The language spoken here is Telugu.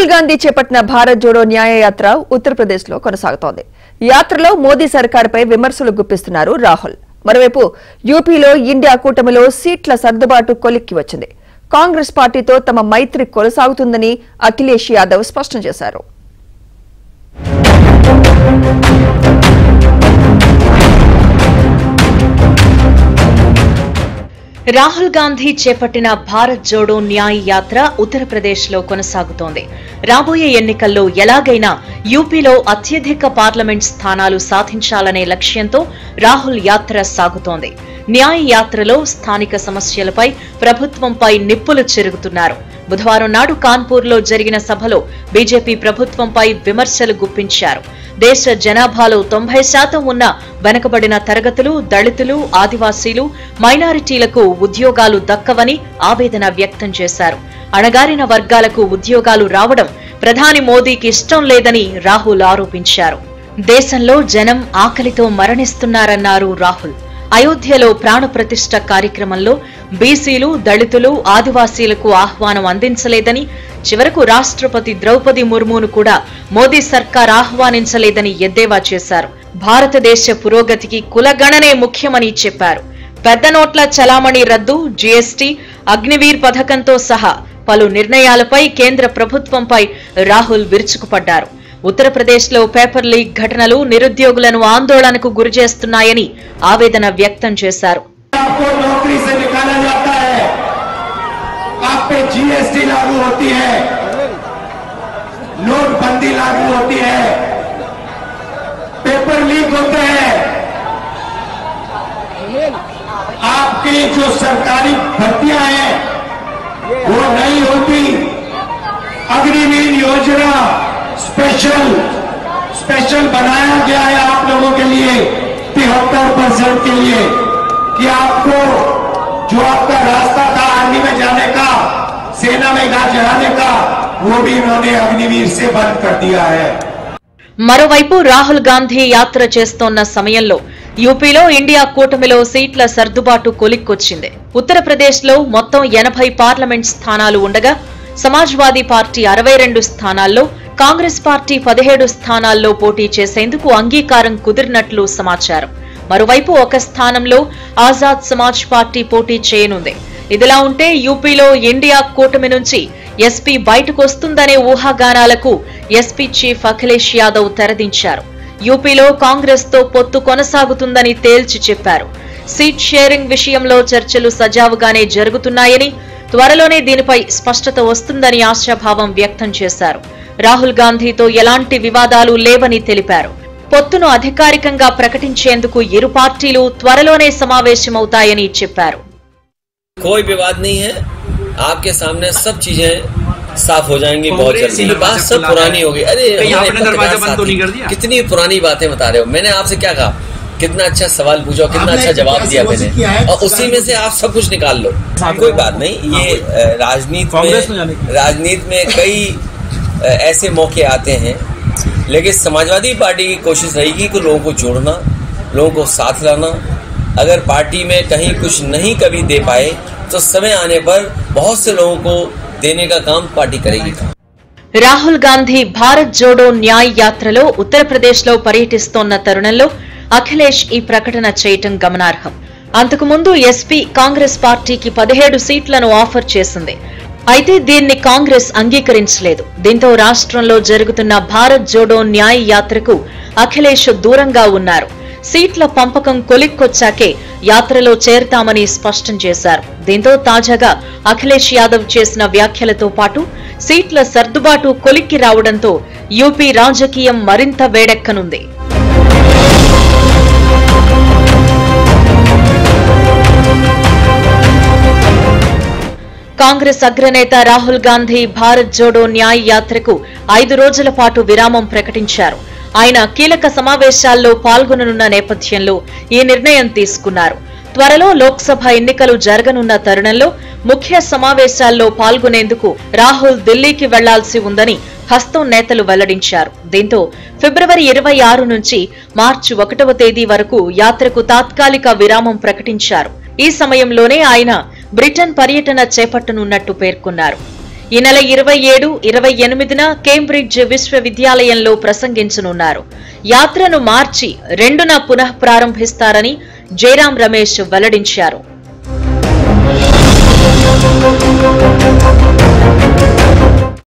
రాహుల్ గాంధీ చేపట్టిన భారత్ జోడో న్యాయ యాత్ర ఉత్తరప్రదేశ్ లో కొనసాగుతోంది. యాత్రలో మోదీ సర్కారుపై విమర్శలు గుప్పిస్తున్నారు రాహుల్. మరోవైపు యూపీలో ఇండియా కూటమిలో సీట్ల సర్దుబాటు కొలిక్కి వచ్చింది. కాంగ్రెస్ పార్టీతో తమ మైత్రి కొనసాగుతుందని అఖిలేష్ యాదవ్ స్పష్టం చేశారు. రాహుల్ గాంధీ చేపట్టిన భారత్ జోడో న్యాయ్ యాత్ర ఉత్తరప్రదేశ్ లో కొనసాగుతోంది. రాబోయే ఎన్నికల్లో ఎలాగైనా యూపీలో అత్యధిక పార్లమెంట్ స్థానాలు సాధించాలనే లక్ష్యంతో రాహుల్ యాత్ర సాగుతోంది. న్యాయ్ యాత్రలో స్థానిక సమస్యలపై ప్రభుత్వంపై నిప్పులు చెరుగుతున్నారు. బుధవారం నాడు కాన్పూర్లో జరిగిన సభలో బీజేపీ ప్రభుత్వంపై విమర్శలు గుప్పించారు. దేశ జనాభాలో 90% ఉన్న వెనుకబడిన తరగతులు, దళితులు, ఆదివాసీలు, మైనారిటీలకు ఉద్యోగాలు దక్కవని ఆవేదన వ్యక్తం చేశారు. అణగారిన వర్గాలకు ఉద్యోగాలు రావడం ప్రధాని మోదీకి ఇష్టం లేదని రాహుల్ ఆరోపించారు. దేశంలో జనం ఆకలితో మరణిస్తున్నారన్నారు రాహుల్. అయోధ్యలో ప్రాణప్రతిష్ఠ కార్యక్రమంలో బీసీలు, దళితులు, ఆదివాసీలకు ఆహ్వానం అందించలేదని, చివరకు రాష్ట్రపతి ద్రౌపది ముర్మును కూడా మోదీ సర్కార్ ఆహ్వానించలేదని ఎద్దేవా చేశారు. భారతదేశ పురోగతికి కులగణనే ముఖ్యమని చెప్పారు. పెద్ద నోట్ల చలామణి రద్దు, జీఎస్టీ, అగ్నివీర్ పథకంతో సహా పలు నిర్ణయాలపై కేంద్ర ప్రభుత్వంపై రాహుల్ విరుచుకుపడ్డారు. ఉత్తరప్రదేశ్లో పేపర్ లీక్ ఘటనలు నిరుద్యోగులను ఆందోళనకు గురిచేస్తున్నాయని ఆవేదన వ్యక్తం చేశారు. जीएसटी लागू होती है, नोटबंदी लागू होती है, पेपर लीक होते हैं, आपकी जो सरकारी भर्तियां हैं वो नहीं होती, अग्निवीर योजना स्पेशल बनाया गया है आप लोगों के लिए 73% के लिए कि आपको जो आपका रास्ता था आर्मी में जाने का, सेना में जाने का, वो भी इन्होंने अग्निवीर से बंद कर दिया है. మరోవైపు రాహుల్ గాంధీ యాత్ర చేస్తోన్న సమయంలో యూపీలో ఇండియా కూటమిలో సీట్ల సర్దుబాటు కొలిక్కొచ్చింది. ఉత్తరప్రదేశ్ లో మొత్తం 80 పార్లమెంట్ స్థానాలు ఉండగా సమాజ్వాదీ పార్టీ 62 స్థానాల్లో, కాంగ్రెస్ పార్టీ 17 స్థానాల్లో పోటీ చేసేందుకు అంగీకారం కుదిరినట్లు సమాచారం. మరోవైపు ఒక స్థానంలో ఆజాద్ సమాజ్ పార్టీ పోటీ చేయనుంది. ఇదిలా ఉంటే యూపీలో ఇండియా కూటమి నుంచి ఎస్పీ బయటకొస్తుందనే ఊహాగానాలకు ఎస్పీ చీఫ్ అఖిలేష్ యాదవ్ తెరదించారు. యూపీలో కాంగ్రెస్ తో పొత్తు కొనసాగుతుందని తేల్చి చెప్పారు. సీట్ షేరింగ్ విషయంలో చర్చలు సజావుగానే జరుగుతున్నాయని, త్వరలోనే దీనిపై స్పష్టత వస్తుందని ఆశాభావం వ్యక్తం చేశారు. రాహుల్ గాంధీతో ఎలాంటి వివాదాలు లేవని తెలిపారు. పొత్తును అధికారికంగా ప్రకటించేందుకు ఇరు పార్టీలు త్వరలోనే సమావేశమవుతాయని చెప్పారు. कोई विवाद नहीं है, आपके सामने सब चीजें साफ हो जाएंगी बहुत जल्दी। बात सब पुरानी होगी। अरे कितनी पुरानी बातें बता रहे हो। मैंने आपसे क्या कहा, कितना अच्छा सवाल पूछा, कितना अच्छा जवाब दिया मैंने, और उसी में से आप सब कुछ निकाल लो। कोई बात नहीं, ये राजनीति में कई ऐसे मौके आते हैं, लेकिन समाजवादी पार्टी की कोशिश रहेगी कि लोगों को जोड़ना, लोगों को साथ लाना। अगर पार्टी में कहीं कुछ नहीं कभी दे पाए तो समय आने पर बहुत से लोगों को देने का काम पार्टी करेगी. రాహుల్ గాంధీ భారత్ జోడో న్యాయ్ యాత్రలో ఉత్తరప్రదేశ్ లో పర్యటిస్తోన్న తరుణంలో అఖిలేష్ ఈ ప్రకటన చేయటం గమనార్హం. అంతకుముందు ఎస్పీ కాంగ్రెస్ పార్టీకి 17 సీట్లను ఆఫర్ చేసింది. అయితే దీన్ని కాంగ్రెస్ అంగీకరించలేదు. దీంతో రాష్ట్రంలో జరుగుతున్న భారత్ జోడో న్యాయ్ యాత్రకు అఖిలేష్ దూరంగా ఉన్నారు. సీట్ల పంపకం కొలిక్కొచ్చాకే యాత్రలో చేరతామని స్పష్టం చేశారు. దీంతో తాజాగా అఖిలేష్ యాదవ్ చేసిన వ్యాఖ్యలతో పాటు సీట్ల సర్దుబాటు కొలిక్కి రావడంతో యూపీ రాజకీయం మరింత వేడెక్కనుంది. కాంగ్రెస్ అగ్రనేత రాహుల్ గాంధీ భారత్ జోడో న్యాయ్ యాత్రకు 5 రోజుల పాటు విరామం ప్రకటించారు. ఆయన కీలక సమావేశాల్లో పాల్గొననున్న నేపథ్యంలో ఈ నిర్ణయం తీసుకున్నారు. త్వరలో లోక్సభ ఎన్నికలు జరగనున్న తరుణంలో ముఖ్య సమావేశాల్లో పాల్గొనేందుకు రాహుల్ ఢిల్లీకి వెళ్లాల్సి ఉందని హస్తం నేతలు వెల్లడించారు. దీంతో ఫిబ్రవరి 26 నుంచి మార్చి 1వ తేదీ వరకు యాత్రకు తాత్కాలిక విరామం ప్రకటించారు. ఈ సమయంలోనే ఆయన బ్రిటన్ పర్యటన చేపట్టనున్నట్టు పేర్కొన్నారు. ఈ నెల 27, 28న కేంబ్రిడ్జ్ విశ్వవిద్యాలయంలో ప్రసంగించనున్నారు. యాత్రను మార్చి 2న పునః ప్రారంభిస్తారని జయరాం రమేష్ వెల్లడించారు.